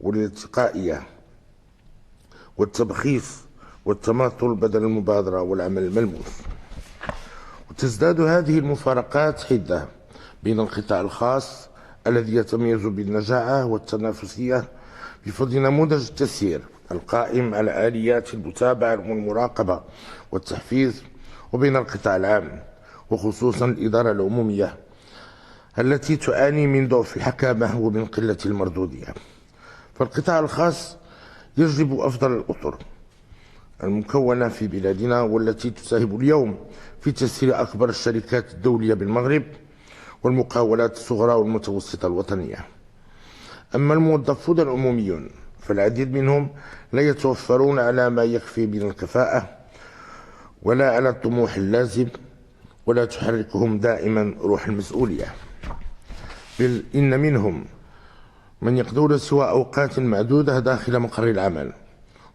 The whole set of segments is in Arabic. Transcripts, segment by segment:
والالتقائية والتبخيص والتماطل بدل المبادرة والعمل الملموس. وتزداد هذه المفارقات حدة بين القطاع الخاص الذي يتميز بالنجاعة والتنافسية بفضل نموذج التسيير القائم على آليات المتابعة والمراقبة والتحفيز، وبين القطاع العام وخصوصا الإدارة العمومية التي تعاني من ضعف الحكامة ومن قلة المردودية. فالقطاع الخاص يجلب أفضل الأطر المكونة في بلادنا والتي تساهم اليوم في تسيير أكبر الشركات الدولية بالمغرب والمقاولات الصغرى والمتوسطة الوطنية. أما الموظفون العموميون فالعديد منهم لا يتوفرون على ما يكفي من الكفاءة ولا على الطموح اللازم، ولا تحركهم دائما روح المسؤولية، بل إن منهم من يقضون سوى أوقات معدودة داخل مقر العمل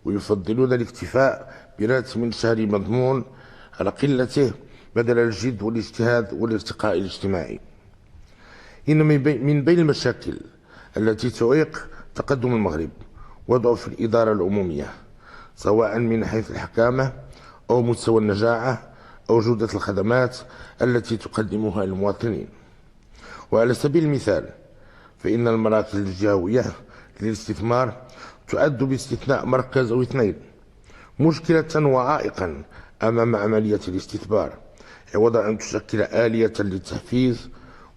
ويفضلون الاكتفاء براتب شهري مضمون على قلته بدل الجد والاجتهاد والارتقاء الاجتماعي. إن من بين المشاكل التي تعيق تقدم المغرب وضعف الإدارة العمومية، سواء من حيث الحكامة أو مستوى النجاعة أو جودة الخدمات التي تقدمها للمواطنين. وعلى سبيل المثال فإن المراكز الجهوية للاستثمار تعد باستثناء مركز أو اثنين مشكلة وعائقا أمام عملية الاستثمار، عوض أن تشكل آلية للتحفيز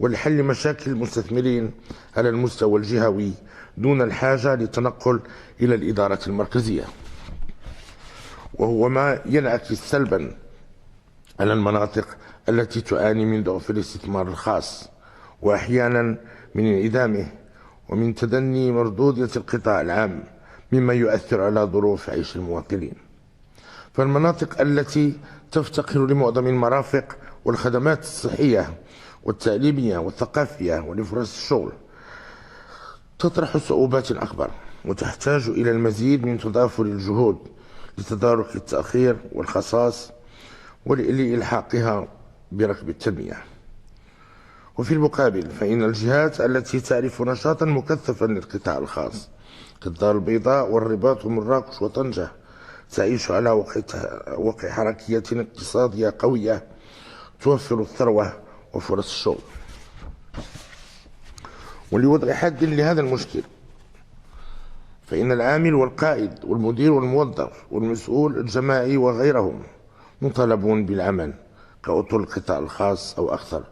ولحل مشاكل المستثمرين على المستوى الجهوي دون الحاجة للتنقل إلى الإدارة المركزية، وهو ما ينعكس سلبا على المناطق التي تعاني من ضعف الاستثمار الخاص وأحيانا من انعدامه ومن تدني مردودية القطاع العام، مما يؤثر على ظروف عيش المواطنين. فالمناطق التي تفتقر لمعظم المرافق والخدمات الصحية والتعليمية والثقافية ولفرص الشغل تطرح صعوبات أكبر وتحتاج إلى المزيد من تضافر الجهود لتدارك التأخير والخصاص ولإلحاقها بركب التنمية. وفي المقابل فإن الجهات التي تعرف نشاطا مكثفا للقطاع الخاص كالدار البيضاء والرباط ومراكش وطنجة تعيش على وقع حركية اقتصادية قوية توفر الثروة وفرص الشغل. ولوضع حد لهذا المشكل فإن العامل والقائد والمدير والموظف والمسؤول الجماعي وغيرهم مطالبون بالعمل كأطر القطاع الخاص أو أكثر،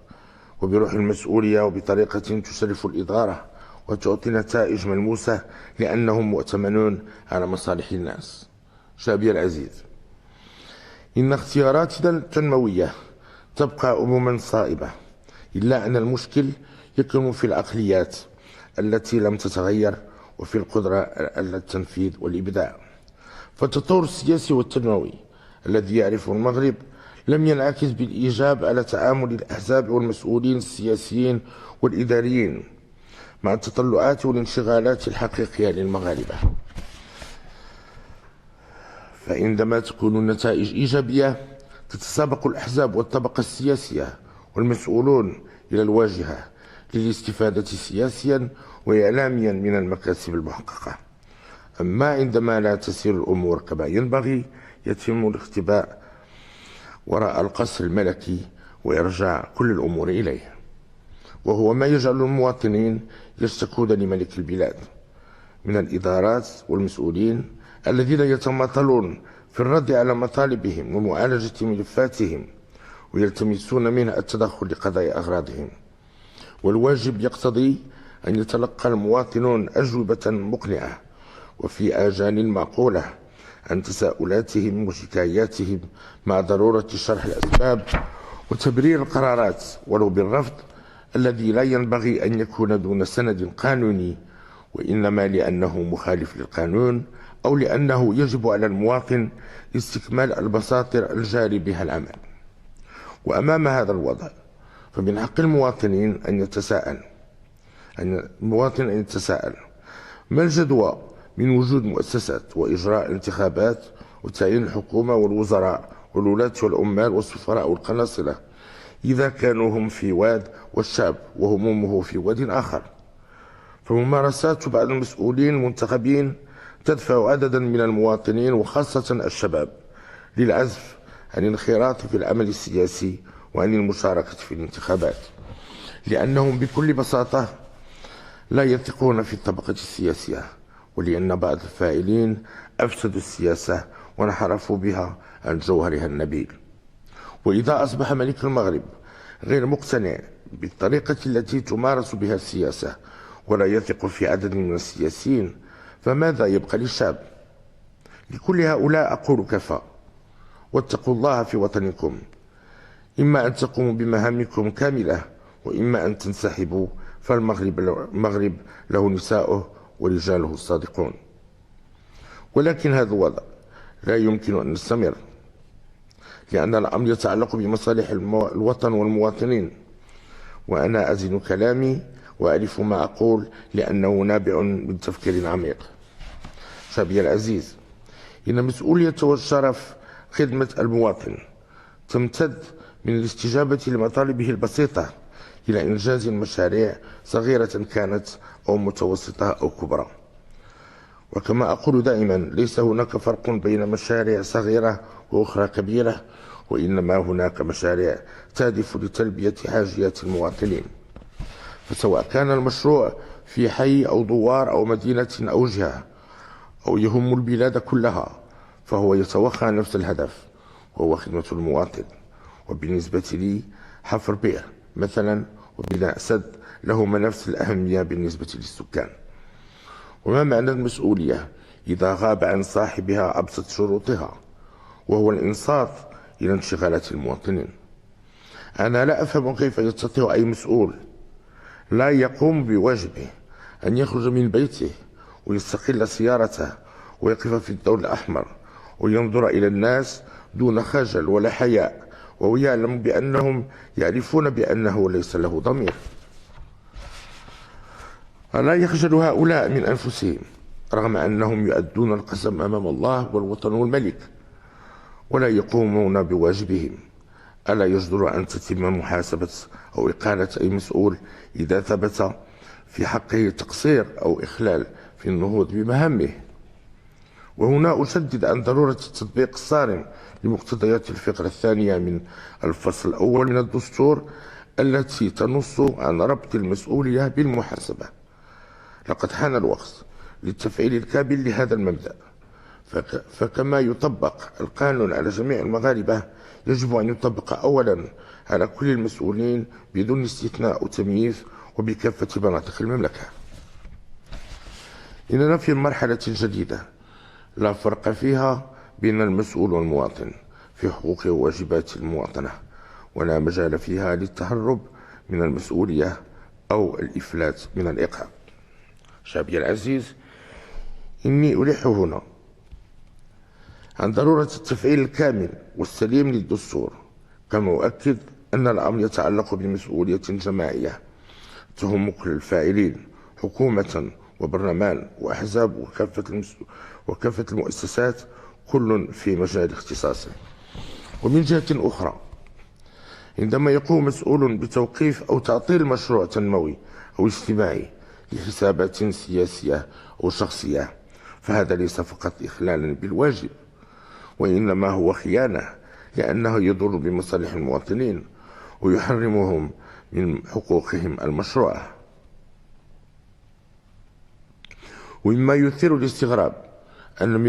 وبروح المسؤولية وبطريقة تشرف الإدارة وتعطي نتائج ملموسة، لأنهم مؤتمنون على مصالح الناس. شعبي العزيز، إن اختياراتنا التنموية تبقى عموما صائبة، إلا أن المشكل يكمن في العقليات التي لم تتغير وفي القدرة على التنفيذ والإبداع. فالتطور السياسي والتنموي الذي يعرفه المغرب لم ينعكس بالإيجاب على تعامل الأحزاب والمسؤولين السياسيين والإداريين مع التطلعات والانشغالات الحقيقية للمغاربة. فعندما تكون النتائج إيجابية تتسابق الأحزاب والطبقة السياسية والمسؤولون إلى الواجهة للاستفادة سياسيا وإعلاميا من المكاسب المحققة. أما عندما لا تسير الأمور كما ينبغي يتم الاختباء وراء القصر الملكي وإرجاع كل الأمور إليه، وهو ما يجعل المواطنين يشتكون لملك البلاد من الإدارات والمسؤولين الذين يتماطلون في الرد على مطالبهم ومعالجة ملفاتهم ويلتمسون منه التدخل لقضاء أغراضهم. والواجب يقتضي أن يتلقى المواطنون أجوبة مقنعة وفي آجال معقولة عن تساؤلاتهم وشكاياتهم، مع ضرورة شرح الأسباب وتبرير القرارات ولو بالرفض الذي لا ينبغي أن يكون دون سند قانوني، وإنما لأنه مخالف للقانون أو لأنه يجب على المواطن استكمال البساطر الجاري بها العمل. وأمام هذا الوضع فمن حق المواطن أن يتساءل ما الجدوى من وجود مؤسسات وإجراء انتخابات وتعيين الحكومة والوزراء والولاة والعمال والسفراء والقناصلة إذا كانوا هم في واد والشعب وهمومه في واد آخر؟ فممارسات بعض المسؤولين المنتخبين تدفع عددا من المواطنين وخاصة الشباب للعزف عن الانخراط في العمل السياسي وعن المشاركة في الانتخابات، لأنهم بكل بساطة لا يثقون في الطبقة السياسية، ولأن بعض الفاعلين أفسدوا السياسة وانحرفوا بها عن جوهرها النبيل. وإذا أصبح ملك المغرب غير مقتنع بالطريقة التي تمارس بها السياسة ولا يثق في عدد من السياسيين، فماذا يبقى للشعب؟ لكل هؤلاء أقول كفى، واتقوا الله في وطنكم، إما أن تقوموا بمهامكم كاملة وإما أن تنسحبوا، فالمغرب له نساؤه ورجاله الصادقون. ولكن هذا الوضع لا يمكن أن يستمر، لأن الأمر يتعلق بمصالح الوطن والمواطنين، وأنا أزن كلامي وأعرف ما أقول لأنه نابع من تفكير عميق. شعبي العزيز، إن مسؤولية والشرف خدمة المواطن تمتد من الاستجابة لمطالبه البسيطة إلى إنجاز مشاريع صغيرة كانت أو متوسطة أو كبرى. وكما أقول دائما، ليس هناك فرق بين مشاريع صغيرة وأخرى كبيرة، وإنما هناك مشاريع تهدف لتلبية حاجيات المواطنين، فسواء كان المشروع في حي أو دوار أو مدينة أو جهة أو يهم البلاد كلها، فهو يتوخى نفس الهدف، وهو خدمة المواطن. وبالنسبة لي حفر بئر مثلا وبناء سد لهما نفس الأهمية بالنسبة للسكان. وما معنى المسؤولية إذا غاب عن صاحبها أبسط شروطها، وهو الإنصات إلى انشغالات المواطنين؟ أنا لا أفهم كيف يستطيع أي مسؤول لا يقوم بواجبه أن يخرج من بيته ويستقل سيارته ويقف في الضوء الأحمر وينظر إلى الناس دون خجل ولا حياء، وهو يعلم بأنهم يعرفون بأنه ليس له ضمير. ألا يخجل هؤلاء من أنفسهم رغم أنهم يؤدون القسم أمام الله والوطن والملك ولا يقومون بواجبهم؟ ألا يجدر أن تتم محاسبة أو إقالة أي مسؤول إذا ثبت في حقه تقصير أو إخلال في النهوض بمهامه؟ وهنا أشدد عن ضرورة التطبيق الصارم لمقتضيات الفقرة الثانية من الفصل الأول من الدستور التي تنص عن ربط المسؤولية بالمحاسبة. لقد حان الوقت للتفعيل الكامل لهذا المبدأ، فكما يطبق القانون على جميع المغاربة يجب أن يطبق أولا على كل المسؤولين بدون استثناء وتمييز وبكافة مناطق المملكة. إننا في مرحلة جديدة لا فرق فيها بين المسؤول والمواطن في حقوق وواجبات المواطنة، ولا مجال فيها للتهرب من المسؤولية أو الإفلات من الإقامة. شعبي العزيز، إني ألح هنا عن ضرورة التفعيل الكامل والسليم للدستور، كما أؤكد أن الأمر يتعلق بمسؤولية جماعية تهم كل الفاعلين، حكومة وبرلمان وأحزاب وكافة المؤسسات، كل في مجال اختصاصه. ومن جهة أخرى، عندما يقوم مسؤول بتوقيف أو تعطيل مشروع تنموي أو اجتماعي لحسابات سياسية أو شخصية، فهذا ليس فقط إخلالا بالواجب، وإنما هو خيانة، لأنه يضر بمصالح المواطنين ويحرمهم من حقوقهم المشروعة. ومما يثير الاستغراب أن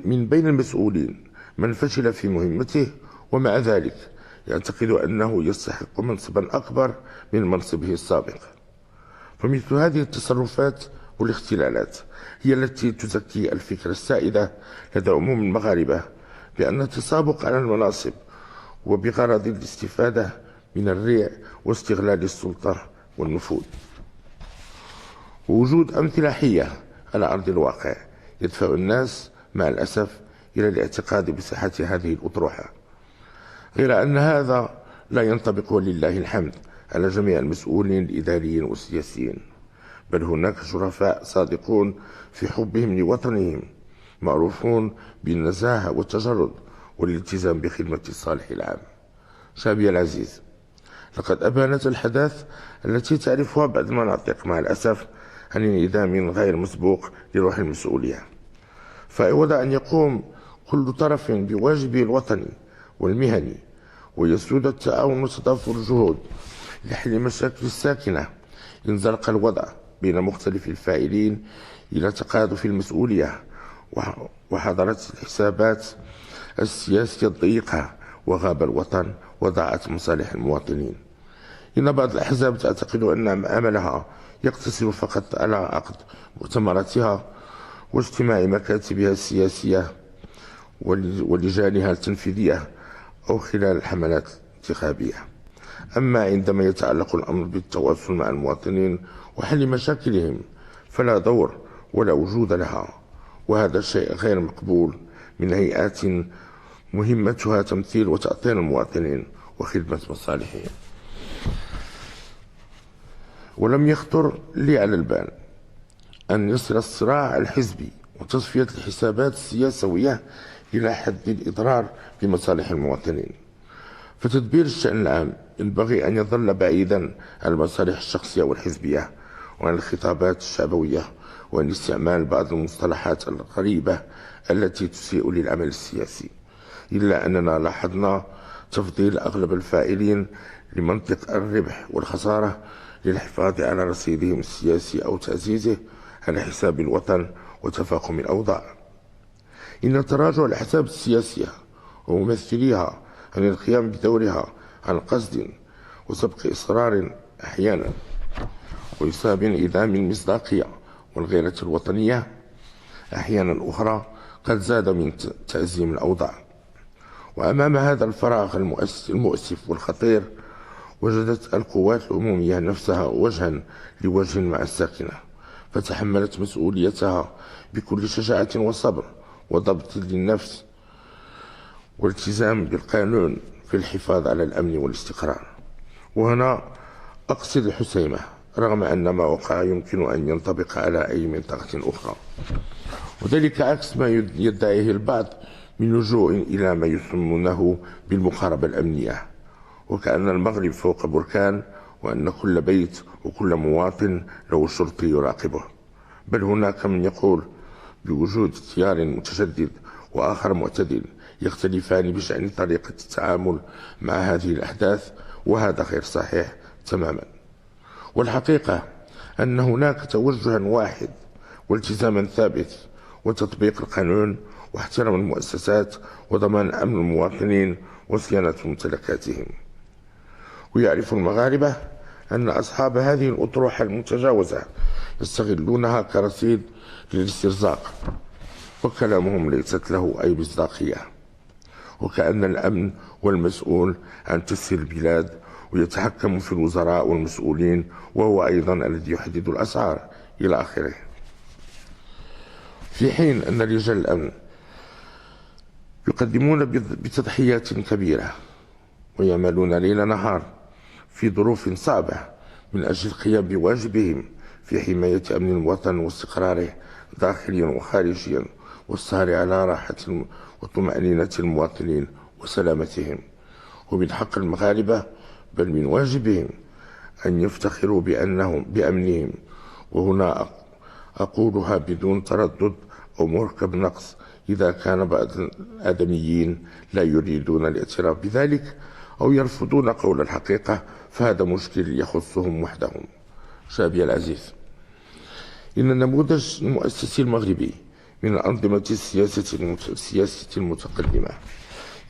من بين المسؤولين من فشل في مهمته ومع ذلك يعتقد أنه يستحق منصبا أكبر من منصبه السابق. فمثل هذه التصرفات والاختلالات هي التي تزكي الفكرة السائدة لدى عموم المغاربة بأن التسابق على المناصب وبغرض الاستفادة من الريع واستغلال السلطة والنفوذ. ووجود أمثلة حية على أرض الواقع يدفع الناس مع الأسف إلى الاعتقاد بصحة هذه الأطروحة، غير أن هذا لا ينطبق ولله الحمد على جميع المسؤولين الإداريين والسياسيين، بل هناك شرفاء صادقون في حبهم لوطنهم، معروفون بالنزاهة والتجرد والالتزام بخدمة الصالح العام. شعبي العزيز، لقد أبانت الحداث التي تعرفها بعض المناطق مع الأسف عن انعدام غير مسبوق لروح المسؤولية. فعوض أن يقوم كل طرف بواجبه الوطني والمهني ويسود التعاون وتضافر الجهود لحل مشاكل الساكنة، انزلق الوضع بين مختلف الفاعلين إلى تقاذف المسؤولية وحضرت الحسابات السياسية الضيقة، وغاب الوطن وضاعت مصالح المواطنين. إن بعض الأحزاب تعتقد أن عملها يقتصر فقط على عقد مؤتمراتها واجتماع مكاتبها السياسية ولجانها التنفيذية أو خلال الحملات الانتخابية. أما عندما يتعلق الأمر بالتواصل مع المواطنين وحل مشاكلهم فلا دور ولا وجود لها، وهذا شيء غير مقبول من هيئات مهمتها تمثيل وتأطير المواطنين وخدمة مصالحهم. ولم يخطر لي على البال أن يصل الصراع الحزبي وتصفية الحسابات السياسية إلى حد الإضرار بمصالح المواطنين. فتدبير الشأن العام ينبغي أن يظل بعيدا عن المصالح الشخصية والحزبية وعن الخطابات الشعبوية وعن استعمال بعض المصطلحات الغريبة التي تسيء للعمل السياسي، إلا أننا لاحظنا تفضيل أغلب الفاعلين لمنطق الربح والخسارة للحفاظ على رصيدهم السياسي أو تعزيزه على حساب الوطن وتفاقم الأوضاع. إن تراجع الأحزاب السياسية وممثليها عن القيام بدورها عن قصد وسبق إصرار أحيانا ويصاب انعدام المصداقية والغيرة الوطنية أحيانا أخرى قد زاد من تعزيم الأوضاع. وأمام هذا الفراغ المؤسف والخطير وجدت القوات العمومية نفسها وجها لوجه مع الساكنة، فتحملت مسؤوليتها بكل شجاعة وصبر وضبط للنفس والالتزام بالقانون في الحفاظ على الأمن والاستقرار. وهنا أقصد الحسيمة، رغم أن ما وقع يمكن أن ينطبق على أي منطقة أخرى، وذلك عكس ما يدعيه البعض من لجوء إلى ما يسمونه بالمقاربة الأمنية، وكأن المغرب فوق بركان وأن كل بيت وكل مواطن له شرطي يراقبه. بل هناك من يقول بوجود تيار متشدد وآخر معتدل يختلفان بشأن طريقة التعامل مع هذه الأحداث، وهذا غير صحيح تماما. والحقيقة أن هناك توجها واحد والتزاما ثابت وتطبيق القانون واحترام المؤسسات وضمان أمن المواطنين وصيانة ممتلكاتهم. ويعرف المغاربة أن أصحاب هذه الأطروحة المتجاوزة يستغلونها كرصيد للاسترزاق، وكلامهم ليست له أي مصداقية، وكأن الأمن والمسؤول عن تسيير البلاد ويتحكم في الوزراء والمسؤولين، وهو أيضا الذي يحدد الأسعار إلى آخره. في حين أن رجال الأمن يقدمون بتضحيات كبيرة ويعملون ليل نهار في ظروف صعبة من أجل القيام بواجبهم في حماية أمن الوطن واستقراره داخليا وخارجيا، والسهر على راحة وطمأنينة المواطنين وسلامتهم. ومن حق المغاربة بل من واجبهم أن يفتخروا بأمنهم، وهنا أقولها بدون تردد أو مركب نقص. إذا كان بعض الآدميين لا يريدون الاعتراف بذلك أو يرفضون قول الحقيقة فهذا مشكل يخصهم وحدهم. شعبي العزيز، إن النموذج المؤسسي المغربي من الأنظمة السياسية المتقدمة،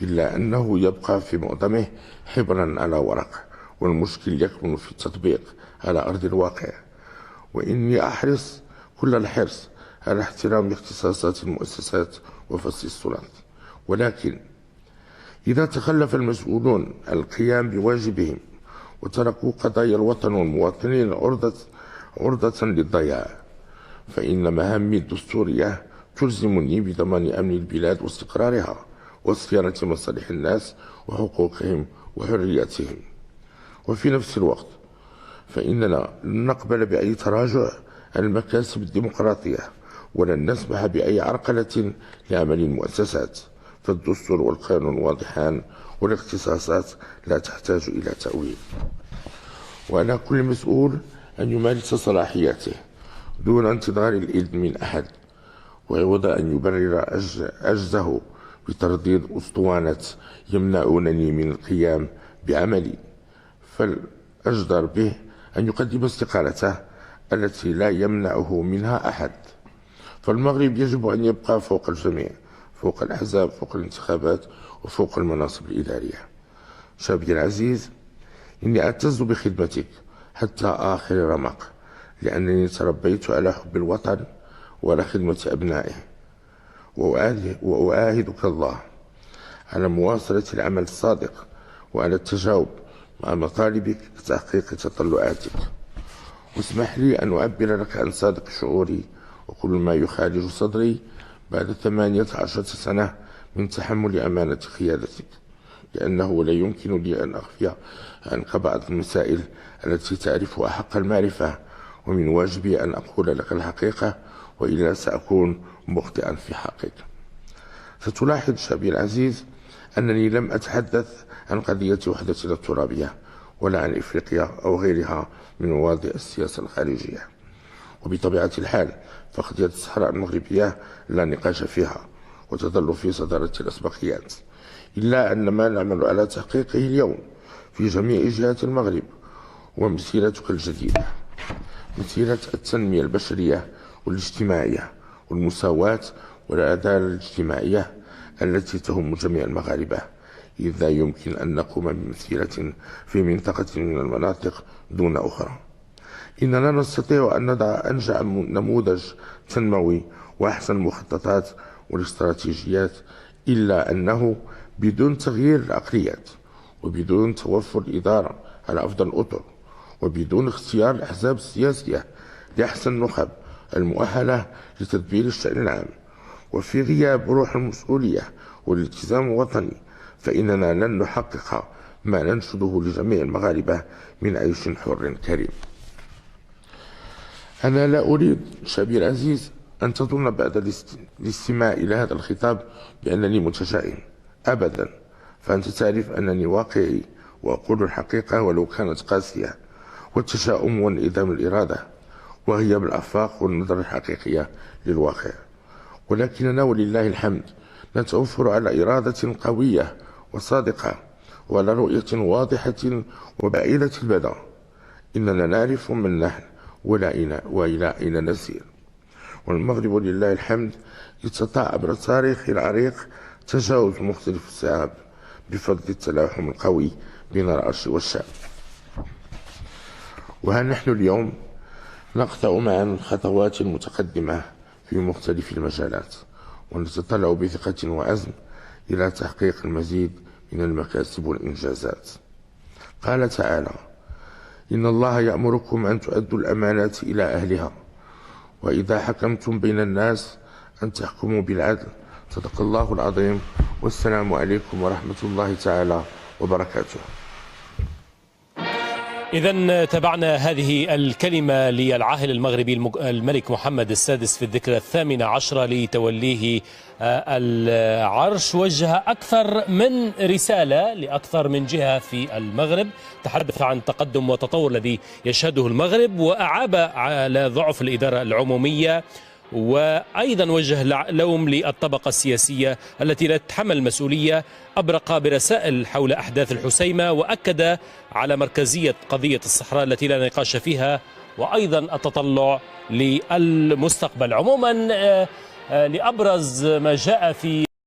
إلا أنه يبقى في معظمه حبرا على ورق، والمشكل يكمن في التطبيق على أرض الواقع. وإني أحرص كل الحرص على احترام اختصاصات المؤسسات وفصل السلطات، ولكن إذا تخلف المسؤولون عن القيام بواجبهم وتركوا قضايا الوطن والمواطنين عرضة للضياع، فإن مهامي الدستورية تلزمني بضمان أمن البلاد واستقرارها وصيانة مصالح الناس وحقوقهم وحرياتهم. وفي نفس الوقت فإننا لن نقبل بأي تراجع عن المكاسب الديمقراطية، ولن نسمح بأي عرقلة لعمل المؤسسات، فالدستور والقانون واضحان والاختصاصات لا تحتاج إلى تأويل. وعلى كل مسؤول أن يمارس صلاحياته دون انتظار الإذن من أحد، وعوض أن يبرر عجزه بترديد أسطوانة يمنعونني من القيام بعملي، فالأجدر به أن يقدم استقالته التي لا يمنعه منها أحد. فالمغرب يجب أن يبقى فوق الجميع، فوق الأحزاب، فوق الانتخابات، وفوق المناصب الإدارية. شابي العزيز، إني أعتز بخدمتك حتى آخر رمق، لأنني تربيت على حب الوطن وعلى خدمة أبنائه، وأعاهدك الله على مواصلة العمل الصادق وعلى التجاوب مع مطالبك لتحقيق تطلعاتك. واسمح لي أن أعبر لك عن صادق شعوري وكل ما يخالج صدري بعد 18 سنة من تحمل أمانة قيادتك، لأنه لا يمكن لي أن أخفي عنك بعض المسائل التي تعرفها حق المعرفة، ومن واجبي أن أقول لك الحقيقة، وإلا سأكون مخطئا في حقك. ستلاحظ شابي العزيز أنني لم أتحدث عن قضية وحدتنا الترابية ولا عن إفريقيا أو غيرها من مواضيع السياسة الخارجية، وبطبيعة الحال فقضية الصحراء المغربية لا نقاش فيها وتظل في صدارة الأسبقيات، إلا أن ما نعمل على تحقيقه اليوم في جميع جهات المغرب ومسيرتك الجديدة، مسيرة التنمية البشرية والاجتماعية والمساواة والعدالة الاجتماعية التي تهم جميع المغاربة، إذ لا يمكن أن نقوم بمسيرة في منطقة من المناطق دون أخرى. إننا نستطيع أن نضع أنجع نموذج تنموي وأحسن المخططات والاستراتيجيات، إلا أنه بدون تغيير العقليات، وبدون توفر الإدارة على أفضل الأطر، وبدون اختيار الأحزاب السياسية لأحسن النخب المؤهلة لتدبير الشأن العام، وفي غياب روح المسؤولية والالتزام الوطني، فإننا لن نحقق ما ننشده لجميع المغاربة من عيش حر كريم. أنا لا أريد شابي العزيز أن تظن بعد الاستماع إلى هذا الخطاب بأنني متشائم، أبدا، فأنت تعرف أنني واقعي وأقول الحقيقة ولو كانت قاسية. والتشاؤم وانعدام الإرادة وغياب الآفاق والنظرة الحقيقية للواقع، ولكننا ولله الحمد نتوفر على إرادة قوية وصادقة وعلى رؤية واضحة وبعيدة المدى. إننا نعرف من نحن وإلى أين نسير، والمغرب لله الحمد يستطاع عبر تاريخ العريق تجاوز مختلف الصعاب بفضل التلاحم القوي بين العرش والشعب. وها نحن اليوم نقطع معا الخطوات المتقدمة في مختلف المجالات، ونتطلع بثقة وعزم إلى تحقيق المزيد من المكاسب والإنجازات. قال تعالى: إن الله يأمركم أن تؤدوا الأمانات إلى أهلها وإذا حكمتم بين الناس أن تحكموا بالعدل. صدق الله العظيم، والسلام عليكم ورحمة الله تعالى وبركاته. إذن تابعنا هذه الكلمة للعاهل المغربي الملك محمد السادس في الذكرى 18 لتوليه العرش. وجه أكثر من رسالة لأكثر من جهة في المغرب، تحدث عن تقدم وتطور الذي يشهده المغرب، وأعاب على ضعف الإدارة العمومية، وأيضا وجه لوم للطبقة السياسية التي لا تتحمل المسؤولية. أبرق برسائل حول أحداث الحسيمة، وأكد على مركزية قضية الصحراء التي لا نقاش فيها، وأيضا التطلع للمستقبل. عموما لأبرز ما جاء في